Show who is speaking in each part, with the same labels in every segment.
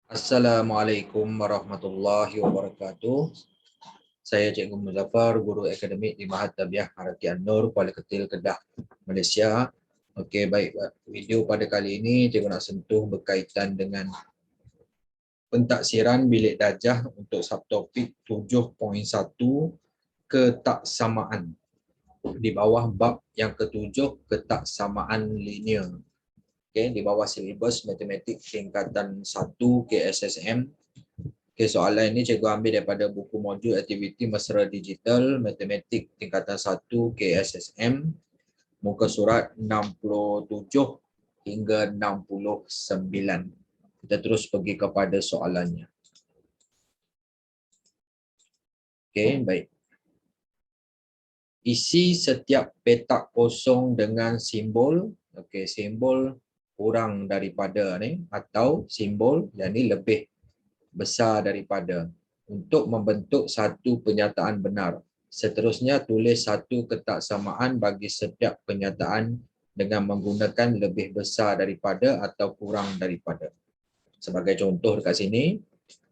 Speaker 1: Assalamualaikum warahmatullahi wabarakatuh. Saya Cikgu Muzaffar, Guru Akademik di Mahat Tabiah Harati An-Nur, Kuala Ketil, Kedah, Malaysia. Okey, baik. Video pada kali ini Cikgu nak sentuh berkaitan dengan pentaksiran bilik darjah untuk subtopik 7.1 ketaksamaan. Di bawah bab yang ketujuh, ketaksamaan linear. Okay, di bawah silibus matematik tingkatan 1 KSSM. Okay, soalan ini cikgu ambil daripada buku modul aktiviti mesra digital matematik tingkatan 1 KSSM, muka surat 67 hingga 69. Kita terus pergi kepada soalannya. Okay, baik. Isi setiap petak kosong dengan simbol, okay, simbol kurang daripada ni atau simbol yang ni lebih besar daripada untuk membentuk satu penyataan benar. Seterusnya tulis satu ketaksamaan bagi setiap penyataan dengan menggunakan lebih besar daripada atau kurang daripada. Sebagai contoh dekat sini,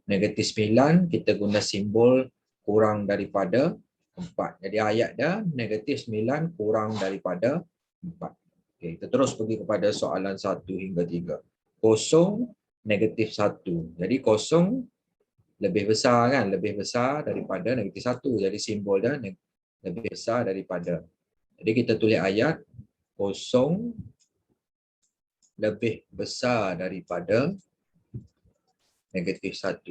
Speaker 1: negatif 9 kita guna simbol kurang daripada 4. Jadi ayat dia negatif 9 kurang daripada 4. Okay, kita terus pergi kepada soalan 1 hingga 3. Kosong negatif 1. Jadi kosong lebih besar kan, lebih besar daripada negatif 1. Jadi simbol dia lebih besar daripada. Jadi kita tulis ayat kosong lebih besar daripada negatif 1.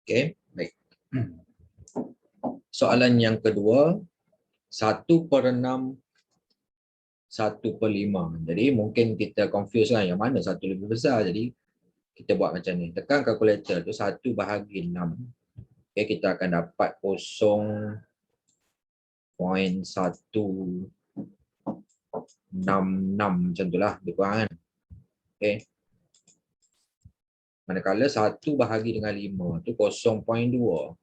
Speaker 1: Okey, baik. Soalan yang kedua, 1/6 1/5. Jadi mungkin kita confuse kan yang mana satu lebih besar. Jadi kita buat macam ni. Tekan kalkulator tu 1/6. Okey, kita akan dapat 0.166 macam itulah lebih kurang kan. Okey. Manakala 1 bahagi dengan 5 tu 0.2.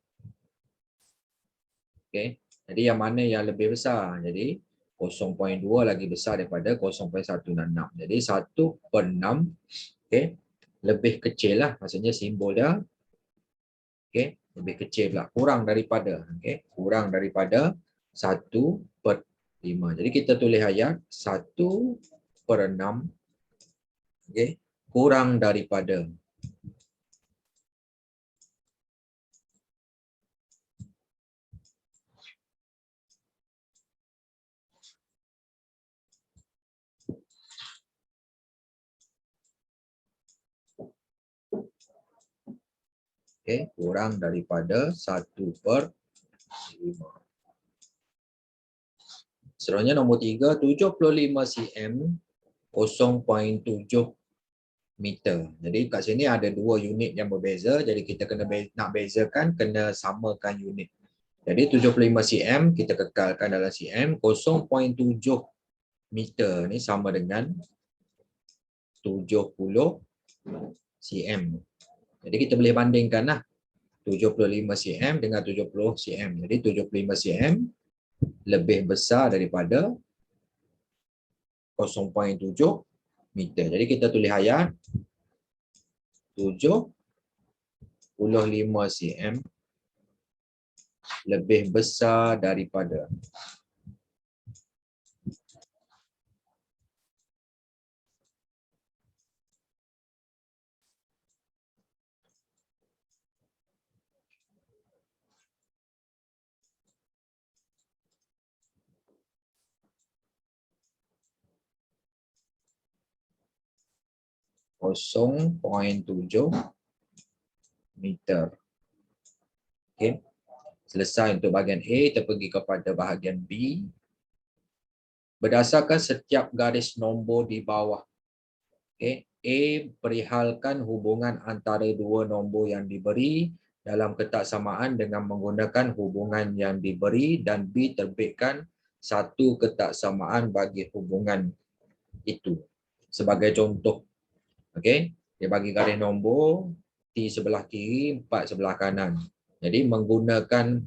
Speaker 1: Okey. Jadi yang mana yang lebih besar? Jadi 0.2 lagi besar daripada 0.166. Jadi 1/6 okey, lebih kecil lah. Maksudnya simbol dia okey, lebih kecil pula, kurang daripada okey, kurang daripada 1/5. Jadi kita tulis ayat 1/6 okey, kurang daripada. Okey, kurang daripada 1/5. Seterusnya nombor 3, 75 cm 0.7 meter. Jadi kat sini ada dua unit yang berbeza. Jadi kita kena nak bezakan, kena samakan unit. Jadi 75 cm kita kekalkan dalam cm. 0.7 meter ni sama dengan 70 cm. Jadi kita boleh bandingkan lah 75 cm dengan 70 cm. Jadi 75 cm lebih besar daripada 0.7 meter. Jadi kita tulis ayat 75 cm lebih besar daripada. Kosong 0.7 meter. Okey. Selesai untuk bahagian A, kita pergi kepada bahagian B. Berdasarkan setiap garis nombor di bawah. Okey, A perihalkan hubungan antara dua nombor yang diberi dalam ketaksamaan dengan menggunakan hubungan yang diberi dan B terbitkan satu ketaksamaan bagi hubungan itu. Sebagai contoh, okey, dia bagi garis nombor T sebelah kiri, 4 sebelah kanan. Jadi menggunakan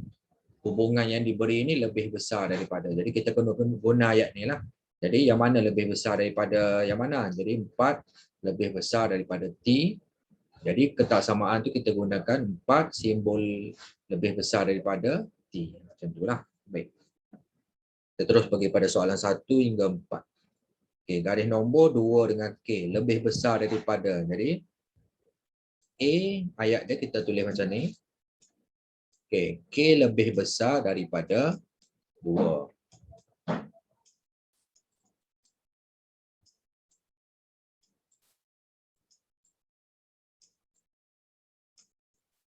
Speaker 1: hubungan yang diberi ini lebih besar daripada. Jadi kita kena guna ayat ni lah. Jadi yang mana lebih besar daripada yang mana? Jadi 4 lebih besar daripada T. Jadi ketaksamaan tu kita gunakan 4 simbol lebih besar daripada T. Macam itulah. Baik. Kita terus pergi pada soalan 1 hingga 4. Okey, garis nombor 2 dengan K lebih besar daripada. Jadi A ayat dia kita tulis macam ni. Okey, K lebih besar daripada 2.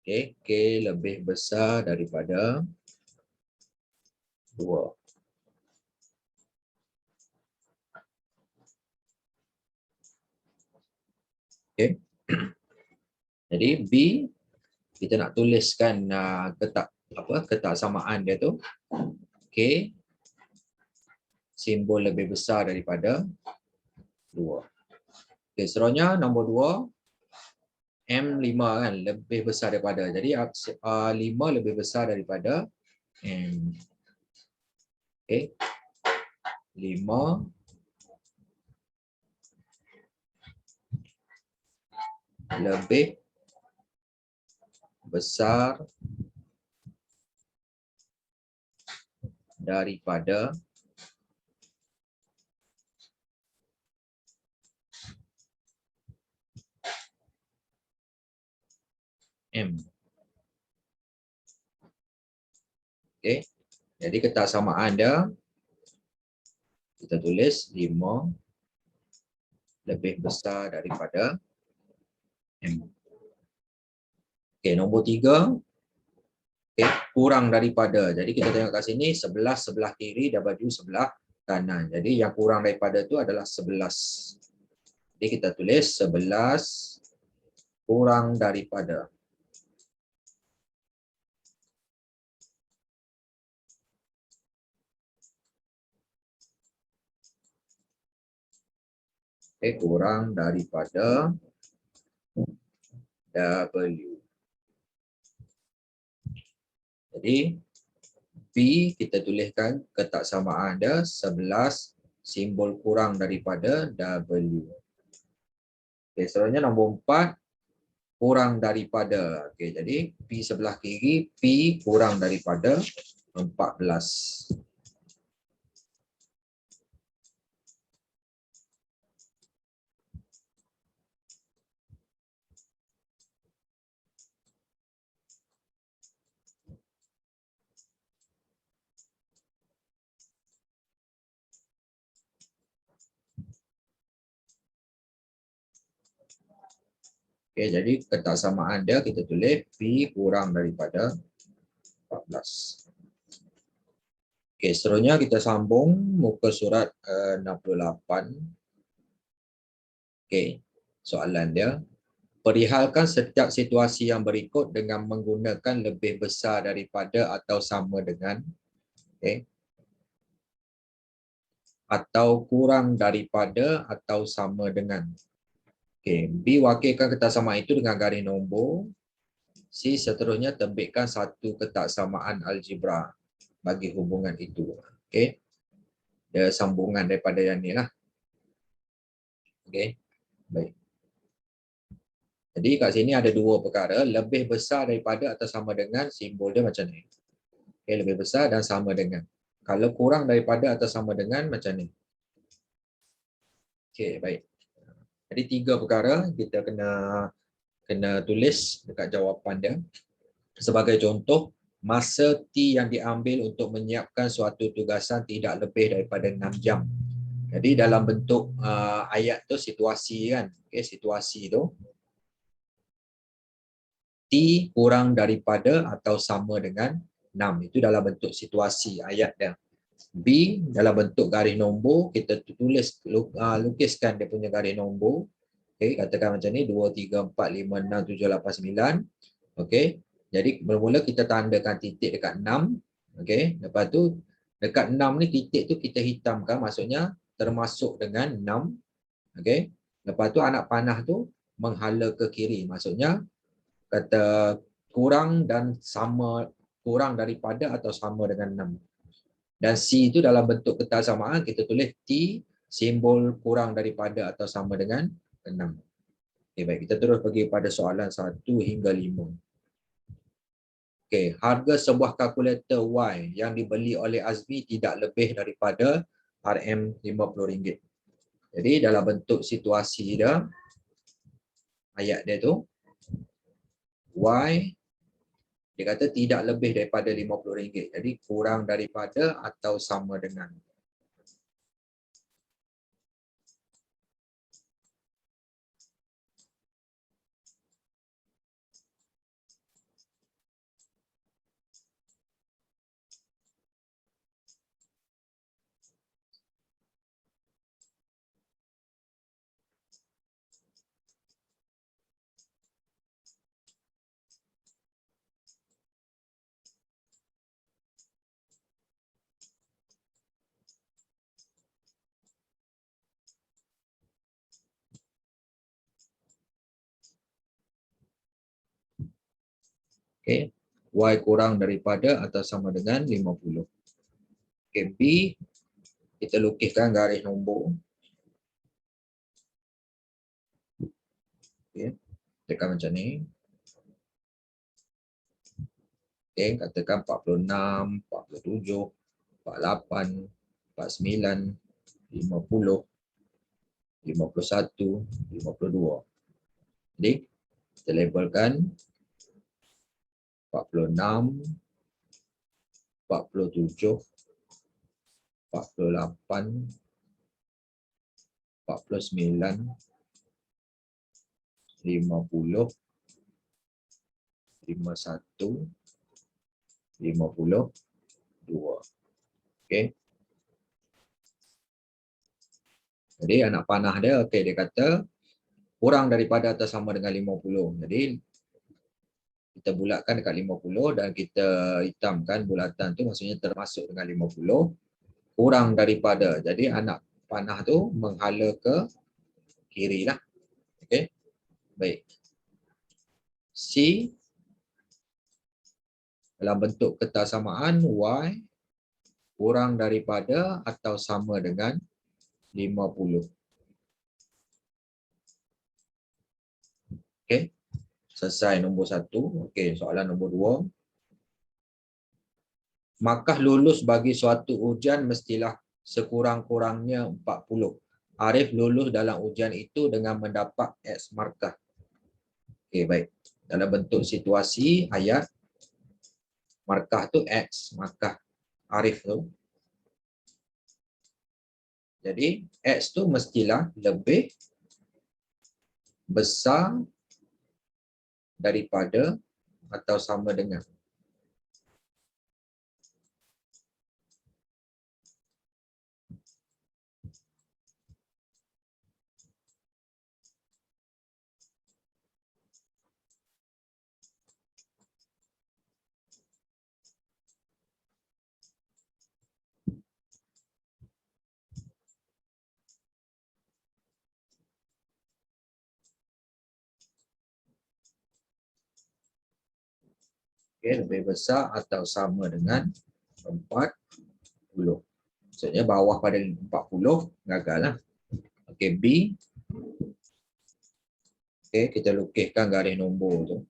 Speaker 1: Okey, K lebih besar daripada 2. Okey. Jadi B kita nak tuliskan ketaksamaan dia tu. K simbol lebih besar daripada 2. Okey, seterusnya nombor 2 M5 kan lebih besar daripada. Jadi 5 lebih besar daripada M. Okey. 5 lebih besar daripada M. Okey. Jadi ketaksamaan dia kita tulis 5 lebih besar daripada M. Okey, nombor 3. Okey, kurang daripada. Jadi kita tengok kat sini 11 sebelah kiri dan baju sebelah kanan. Jadi yang kurang daripada tu adalah 11. Jadi kita tulis 11 kurang daripada. Okey, kurang daripada W. Jadi B kita tuliskan ketaksamaan dia 11 simbol kurang daripada W. Okey, seterusnya nombor 4 kurang daripada. Okey, jadi P sebelah kiri, P kurang daripada 14. Okey, jadi ketaksamaan dia kita tulis P kurang daripada 14. Okey, seterusnya kita sambung muka surat 68. Okey, soalan dia. Perihalkan setiap situasi yang berikut dengan menggunakan lebih besar daripada atau sama dengan. Okey. Atau kurang daripada atau sama dengan. Okey, B wakilkan ketaksamaan itu dengan garis nombor. C seterusnya terbitkan satu ketaksamaan algebra bagi hubungan itu. Okey. Dia sambungan daripada yang ni lah. Okey. Baik. Jadi kat sini ada dua perkara, lebih besar daripada atau sama dengan, simbol dia macam ni. Okey, lebih besar dan sama dengan. Kalau kurang daripada atau sama dengan macam ni. Okey, baik. Jadi 3 perkara kita kena tulis dekat jawapan dia. Sebagai contoh, masa T yang diambil untuk menyiapkan suatu tugasan tidak lebih daripada 6 jam. Jadi dalam bentuk ayat tu situasi kan. Okey, situasi tu T kurang daripada atau sama dengan 6. Itu dalam bentuk situasi ayat dia. B dalam bentuk garis nombor, kita tulis lukiskan dia punya garis nombor. Okey, katakan macam ni 2 3 4 5 6 7 8 9. Okey. Jadi mula-mula kita tandakan titik dekat 6. Okey, lepas tu dekat 6 ni titik tu kita hitamkan, maksudnya termasuk dengan 6. Okey. Lepas tu anak panah tu menghala ke kiri, maksudnya kata kurang dan sama, kurang daripada atau sama dengan 6. Dan C itu dalam bentuk kertas samaan kita tulis T, simbol kurang daripada atau sama dengan 6. Okay, baik, kita terus pergi pada soalan 1 hingga 5. Okay, harga sebuah kalkulator Y yang dibeli oleh Azmi tidak lebih daripada RM50. Jadi dalam bentuk situasi dia, ayat dia tu, Y dia kata tidak lebih daripada RM50. Jadi kurang daripada atau sama dengan. Okay. Y kurang daripada atau sama dengan 50. Okay. B, kita lukiskan garis nombor. Okay. Tekan macam ni. Okay. Katakan 46, 47, 48, 49, 50, 51, 52. Jadi, kita labelkan 46, 47, 48, 49, 50, 51, 52. Okey. Jadi anak panah dia, okey, dia kata kurang daripada atau sama dengan 50. Jadi kita bulatkan dekat 50 dan kita hitamkan bulatan tu, maksudnya termasuk dengan 50. Kurang daripada. Jadi anak panah tu menghala ke kiri lah. Okey. Baik. C dalam bentuk kertas samaan Y kurang daripada atau sama dengan 50. Okey. Selesai nombor 1. Okey, soalan nombor 2. Maka lulus bagi suatu ujian mestilah sekurang-kurangnya 40. Arif lulus dalam ujian itu dengan mendapat X markah. Okey, baik. Dalam bentuk situasi ayat, markah tu X, markah Arif tu. Jadi X tu mestilah lebih besar daripada atau sama dengan. Okay, lebih besar atau sama dengan 40. Maksudnya bawah pada 40 gagal lah. Okey, B. Okey, kita lukiskan garis nombor tu.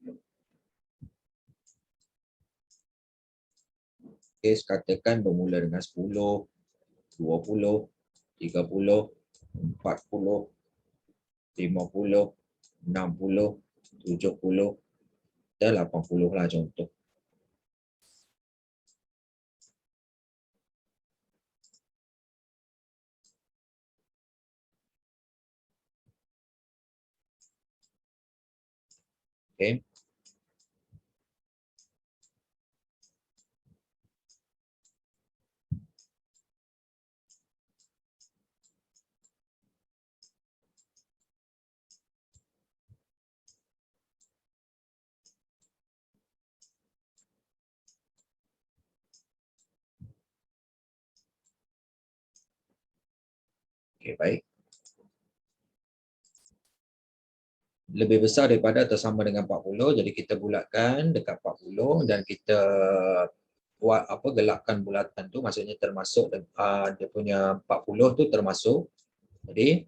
Speaker 1: Okey, katakan bermula dengan 10, 20, 30, 40, 50, 60, 70 dan 80 lah contoh. Okey. Okey, baik. Lebih besar daripada atau sama dengan 40, jadi kita bulatkan dekat 40 dan kita buat apa, gelapkan bulatan tu, maksudnya termasuk dia punya 40 tu termasuk. Jadi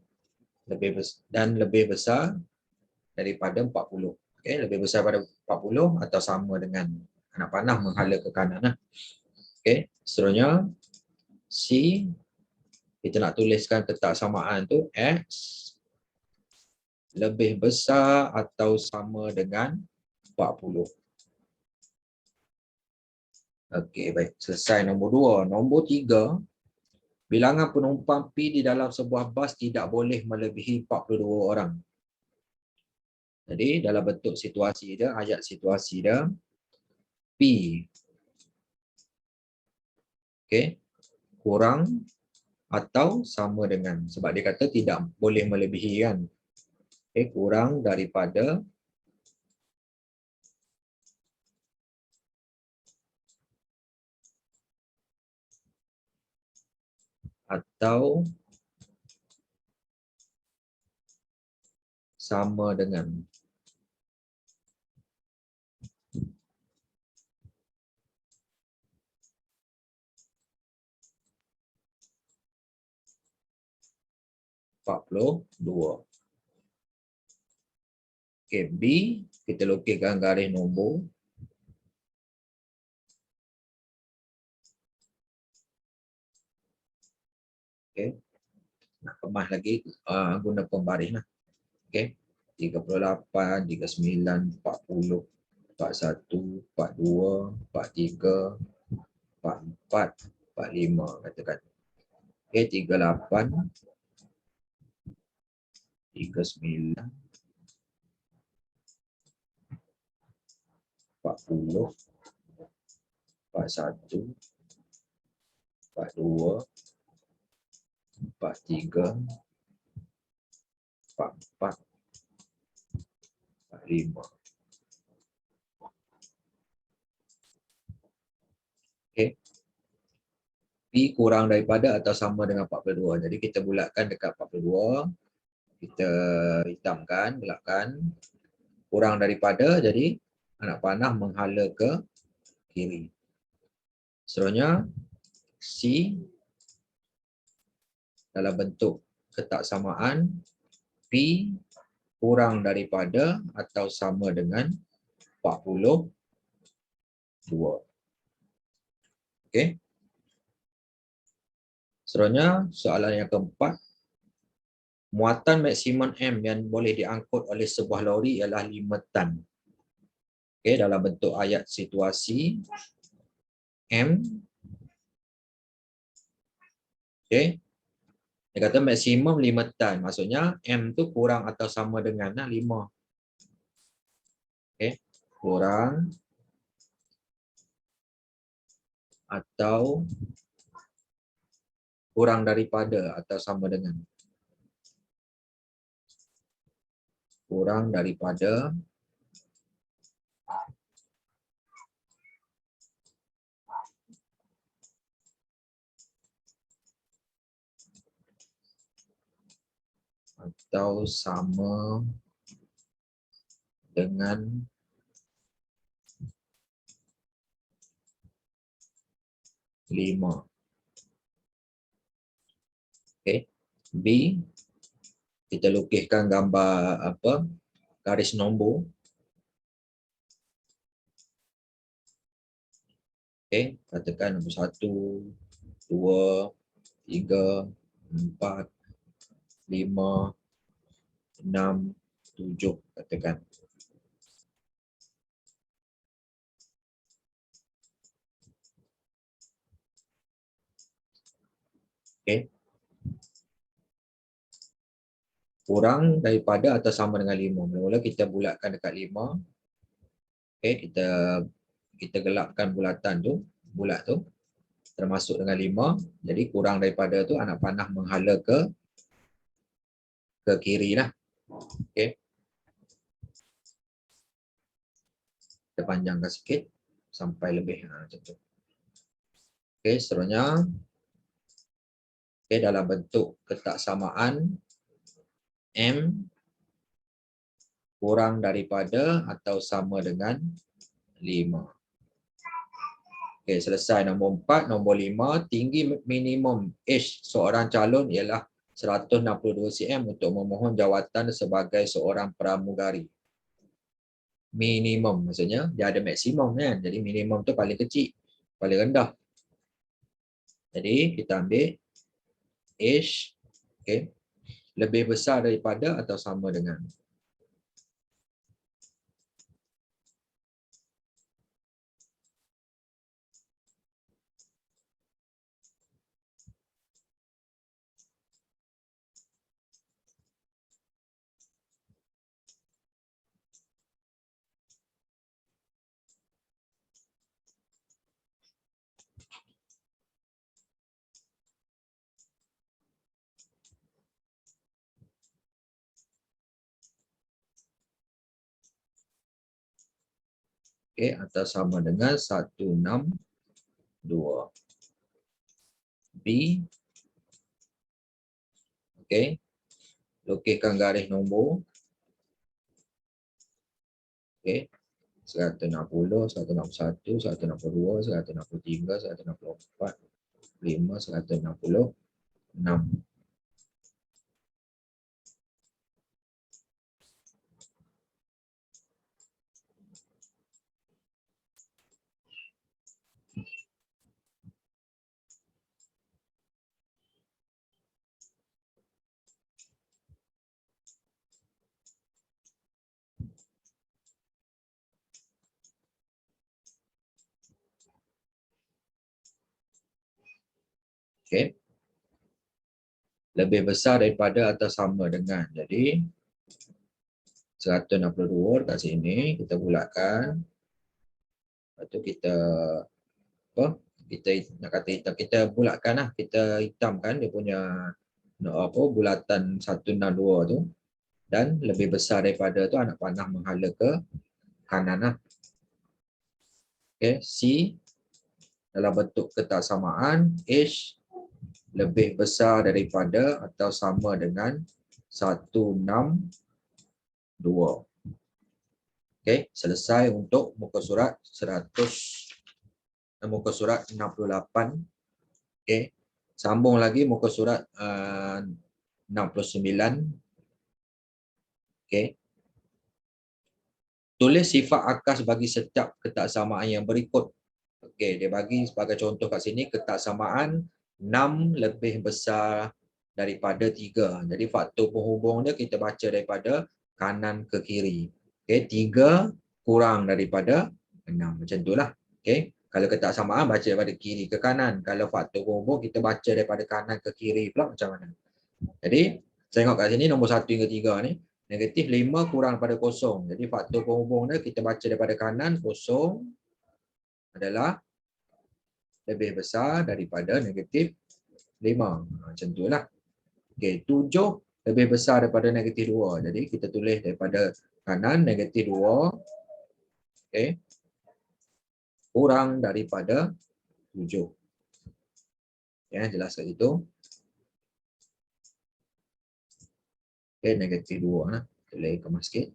Speaker 1: lebih besar daripada 40. Okey, lebih besar daripada 40 atau sama dengan, anak panah menghala ke kanan lah. Okey, seterusnya C, kita nak tuliskan ketak samaan tu X lebih besar atau sama dengan 40. Okey, baik. Selesai nombor 2. Nombor 3, bilangan penumpang P di dalam sebuah bas tidak boleh melebihi 42 orang. Jadi dalam bentuk situasi dia, ayat situasi dia, P, okey, kurang atau sama dengan, sebab dia kata tidak boleh melebihi kan. Okey, kurang daripada atau sama dengan. (42). Okey, B, kita lukiskan garis nombor. Okey, nak kemas lagi guna pembaris lah. Okey, 38, 39, 40, 41, 42, 43, 44, 45 katakan. Okey, 38, 39, 40, 41, 42, 43, 44, 45. Okey. P kurang daripada atau sama dengan 42. Jadi kita bulatkan dekat 42. Kita hitamkan, gelapkan. Kurang daripada, jadi anak panah menghala ke kiri. Seterusnya, C dalam bentuk ketak samaan, P kurang daripada atau sama dengan 42. Okey. Seterusnya, soalan yang keempat. Muatan maksimum M yang boleh diangkut oleh sebuah lori ialah 5 tan. Okey, dalam bentuk ayat situasi M. Okey. Dia kata maksimum 5 tan. Maksudnya M tu kurang atau sama dengan 5. Okey. Kurang atau kurang daripada atau sama dengan. Kurang daripada atau sama dengan 5. Okey. B, kita lukiskan gambar apa? Garis nombor. Okey, katakan nombor 1, 2, 3, 4, 5, 6, 7 katakan. Okey. Kurang daripada atau sama dengan 5. Mula-mula kita bulatkan dekat 5. Okey, kita gelapkan bulatan tu, bulat tu termasuk dengan 5. Jadi kurang daripada tu anak panah menghala ke kiri lah. Okey. Kita panjangkan sikit sampai lebih macam tu. Okey, seterusnya. Okey, dalam bentuk ketaksamaan M kurang daripada atau sama dengan 5. Okey, selesai nombor 4. Nombor 5, tinggi minimum H seorang calon ialah 162 cm untuk memohon jawatan sebagai seorang pramugari. Minimum maksudnya dia ada maksimum kan. Jadi minimum tu paling kecil, paling rendah. Jadi kita ambil H, okey, lebih besar daripada atau sama dengan. Okey, atau sama dengan 162. B, okey. Loketkan garis nombor. Okey. 160, 161, 162, 163, 164, 5, 166. Okey. Lebih besar daripada atau sama dengan. Jadi 162 kat sini kita bulatkan. Lepas tu kita apa? Kita nak kata hitam, kita bulatkan lah, kita hitamkan dia punya apa bulatan 162 tu, dan lebih besar daripada tu anak panah menghala ke kanan lah. Okey, C dalam bentuk ketaksamaan H lebih besar daripada atau sama dengan 162. Okey, selesai untuk muka surat 100, muka surat 68. Okey, sambung lagi muka surat 69. Okey. Tulis sifat akas bagi setiap ketaksamaan yang berikut. Okey, dia bagi sebagai contoh kat sini ketaksamaan 6 lebih besar daripada 3. Jadi faktor penghubung dia kita baca daripada kanan ke kiri. Okey, 3 kurang daripada 6. Macam itulah. Okey, kalau ketaksamaan baca daripada kiri ke kanan. Kalau faktor penghubung kita baca daripada kanan ke kiri pula macam mana. Jadi, tengok kat sini nombor 1 hingga 3 ni. Negatif 5 kurang daripada 0. Jadi faktor penghubung dia kita baca daripada kanan, 0 adalah lebih besar daripada negatif 5. Macam itulah. Okey, 7 lebih besar daripada negatif 2. Jadi kita tulis daripada kanan negatif 2. Okey. Kurang daripada 7. Ya, jelas kat situ. Okey, negatif 2 lah. Boleh kemas sikit.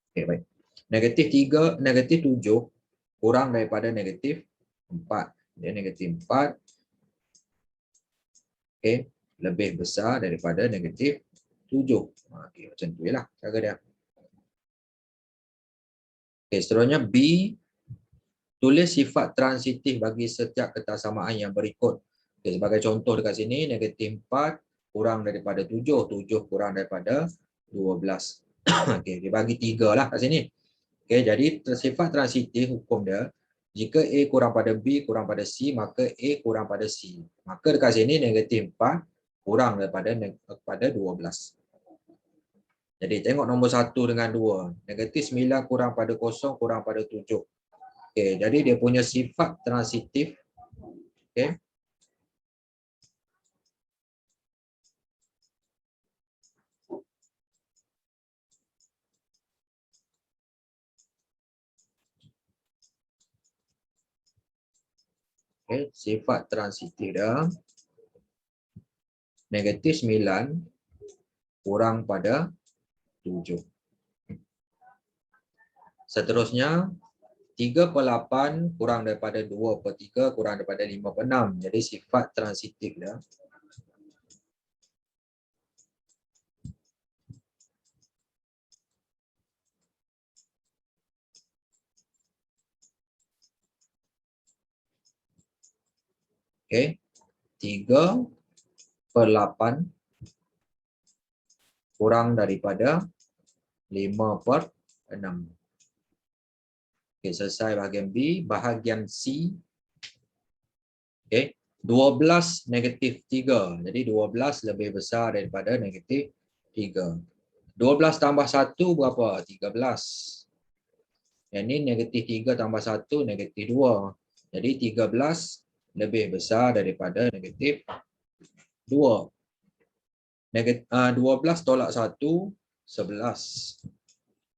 Speaker 1: Okey, baik. Negatif 3, negatif 7 kurang daripada negatif 4. Dia negatif 4. Okey, lebih besar daripada negatif 7. Okey, macam tu jelah cara dia. Okey, seterusnya B, tulis sifat transitif bagi setiap ketaksamaan yang berikut. Okey, sebagai contoh dekat sini, negatif 4 kurang daripada 7. 7 kurang daripada 12. Okey, dia bagi 3 lah kat sini. Okey, jadi sifat transitif hukum dia, jika A kurang pada B kurang pada C, maka A kurang pada C. Maka dekat sini negatif 4 kurang daripada 12. Jadi tengok nombor 1 dengan 2. Negatif 9 kurang pada 0 kurang pada 7. Okey, jadi dia punya sifat transitif. Okey. Okay, sifat transitif dia negatif 9 kurang pada 7. Seterusnya 3/8 kurang daripada 2/3 kurang daripada 5/6. Jadi sifat transitif dia. Okay. 3/8 kurang daripada 5/6. Okay, selesai bahagian B. Bahagian C. Okay. 12 negatif 3. Jadi 12 lebih besar daripada negatif 3. 12 tambah 1 berapa? 13. Yang ini negatif 3 tambah 1 negatif 2. Jadi 13 lebih besar daripada negatif 2. 12 tolak 1, 11.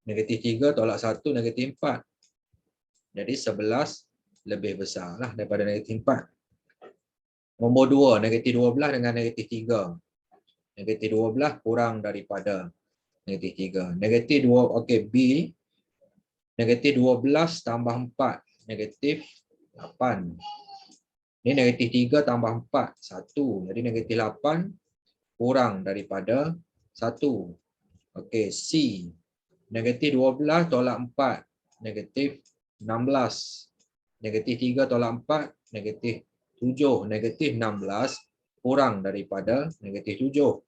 Speaker 1: Negatif 3 tolak 1, negatif 4. Jadi 11 lebih besar lah daripada negatif 4. Nombor 2, negatif 12 dengan negatif 3. Negatif 12 kurang daripada negatif 3. Negatif 2, okey, B. Negatif 12 tambah 4, negatif 8. Ini negatif 3 tambah 4, 1. Jadi negatif 8 kurang daripada 1. Okey, C. Negatif 12 tolak 4, negatif 16. Negatif 3 tolak 4, negatif 7. Negatif 16 kurang daripada negatif 7.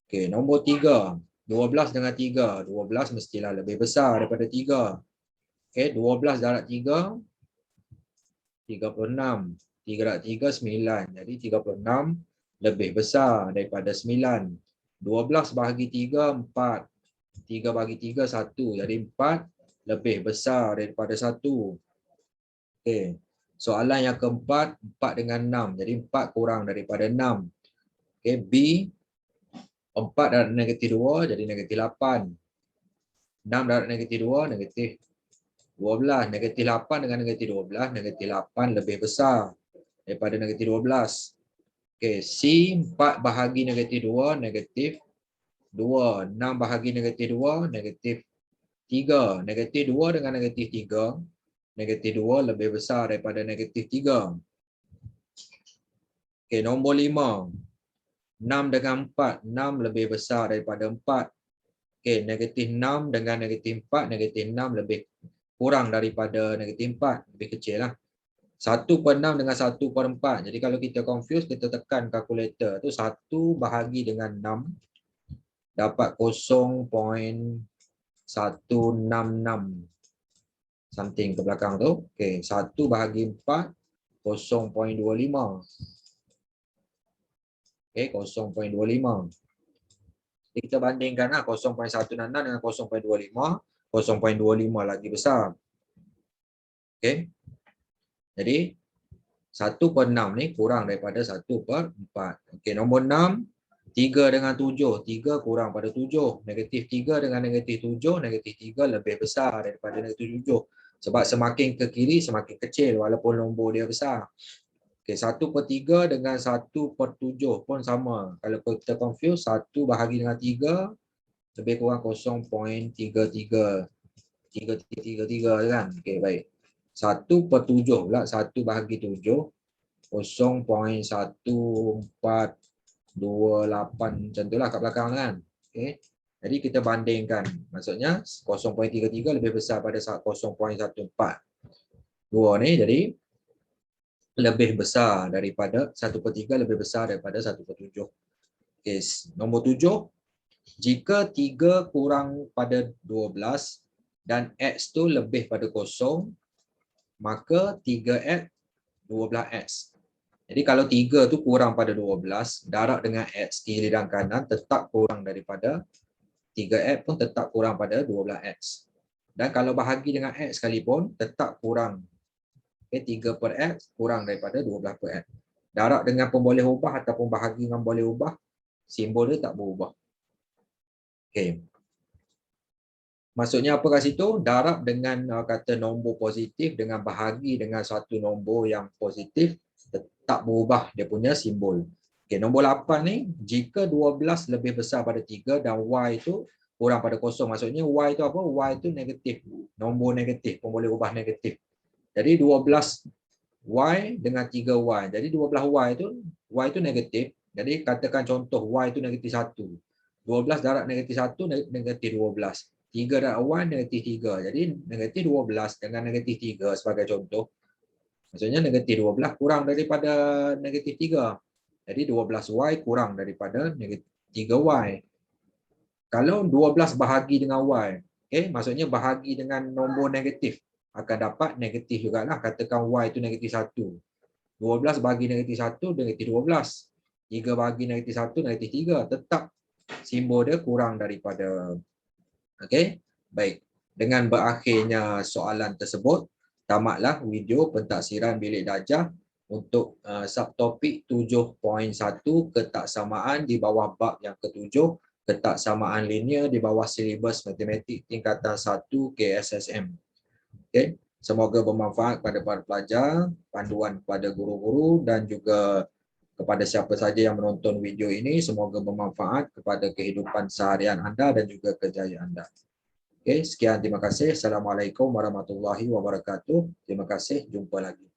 Speaker 1: Okey, nombor 3. 12 dengan 3. 12 mestilah lebih besar daripada 3. Okey, 12 darab 3, 36. 3 darab 3, 9. Jadi 36 lebih besar daripada 9. 12 bahagi 3, 4. 3 bagi 3, 1. Jadi 4 lebih besar daripada 1. Okey. Soalan yang keempat, 4 dengan 6. Jadi 4 kurang daripada 6. Okey, B. 4 darab negatif 2, jadi negatif 8. 6 darab negatif 2, negatif 12. Negatif 8 dengan negatif 12, negatif 8 lebih besar daripada negatif 12. Okey, C. 4 bahagi negatif 2, negatif 2. 6 bahagi negatif 2, negatif 3. Negatif 2 dengan negatif 3, negatif 2 lebih besar daripada negatif 3. Okey, nombor 5. 6 dengan 4, 6 lebih besar daripada 4. Okey, negatif 6 dengan negatif 4, negatif 6 lebih kurang daripada negatif 4, lebih kecil lah. 1/6 dengan 1/4. Jadi kalau kita confuse, kita tekan kalkulator tu 1 bahagi dengan 6 dapat 0.166 something ke belakang tu. Okey, 1 bahagi 4, 0.25. Okey, 0.25. Jadi kita bandingkanlah 0.166 dengan 0.25. 0.25 lagi besar. Okey. Jadi 1/6 ni kurang daripada 1/4. Okey, nombor 6, 3 dengan 7. 3 kurang pada 7. Negatif 3 dengan negatif 7, negatif 3 lebih besar daripada negatif 7. Sebab semakin ke kiri semakin kecil walaupun nombor dia besar. Okey, 1/3 dengan 1/7 pun sama. Kalau kita confuse, 1 bahagi dengan 3 lebih kurang 0.33. 3333 kan. Okey, baik. 1/7 pula, 1 bahagi 7, 0.1428 macam itulah kat belakang kan. Okey. Jadi kita bandingkan. Maksudnya 0.33 lebih besar pada 0.14. Ni jadi lebih besar daripada 1/3 lebih besar daripada 1/7. Okey, nombor 7. Jika 3 kurang pada 12 dan X tu lebih pada 0, maka 3X 12X. Jadi kalau 3 tu kurang pada 12, darab dengan X kiri dan kanan tetap kurang daripada 3X pun tetap kurang pada 12X. Dan kalau bahagi dengan X sekalipun tetap kurang. Okay, 3/X kurang daripada 12/X. Darab dengan pemboleh ubah ataupun bahagi dengan boleh ubah, simbol dia tak berubah. Okay. Maksudnya apa kat situ? Darab dengan kata nombor positif dengan bahagi dengan satu nombor yang positif, tak berubah dia punya simbol. Okey, nombor 8 ni, jika 12 lebih besar pada 3 dan Y itu kurang pada 0, maksudnya Y itu apa? Y itu negatif. Nombor negatif pun boleh ubah negatif. Jadi 12 Y dengan 3Y. Jadi 12 Y itu negatif. Jadi katakan contoh Y itu negatif 1. 12 darab negatif 1, negatif 12. 3 darab Y negatif 3. Jadi negatif 12 dengan negatif 3 sebagai contoh. Maksudnya negatif 12 kurang daripada negatif 3. Jadi 12Y kurang daripada negatif 3Y. Kalau 12 bahagi dengan Y, okay, maksudnya bahagi dengan nombor negatif, akan dapat negatif jugalah. Katakan Y itu negatif 1. 12 bahagi negatif 1, negatif 12. 3 bahagi negatif 1, negatif 3. Tetap simbol dia kurang daripada. Okey, baik. Dengan berakhirnya soalan tersebut, tamatlah video pentaksiran bilik darjah untuk subtopik 7.1 ketaksamaan di bawah bab yang ketujuh, ketaksamaan linear di bawah silibus matematik tingkatan 1 KSSM. Okey, semoga bermanfaat kepada para pelajar, panduan kepada guru-guru dan juga kepada siapa saja yang menonton video ini, semoga bermanfaat kepada kehidupan seharian anda dan juga kerjaya anda. Okey, sekian, terima kasih. Assalamualaikum warahmatullahi wabarakatuh. Terima kasih, jumpa lagi.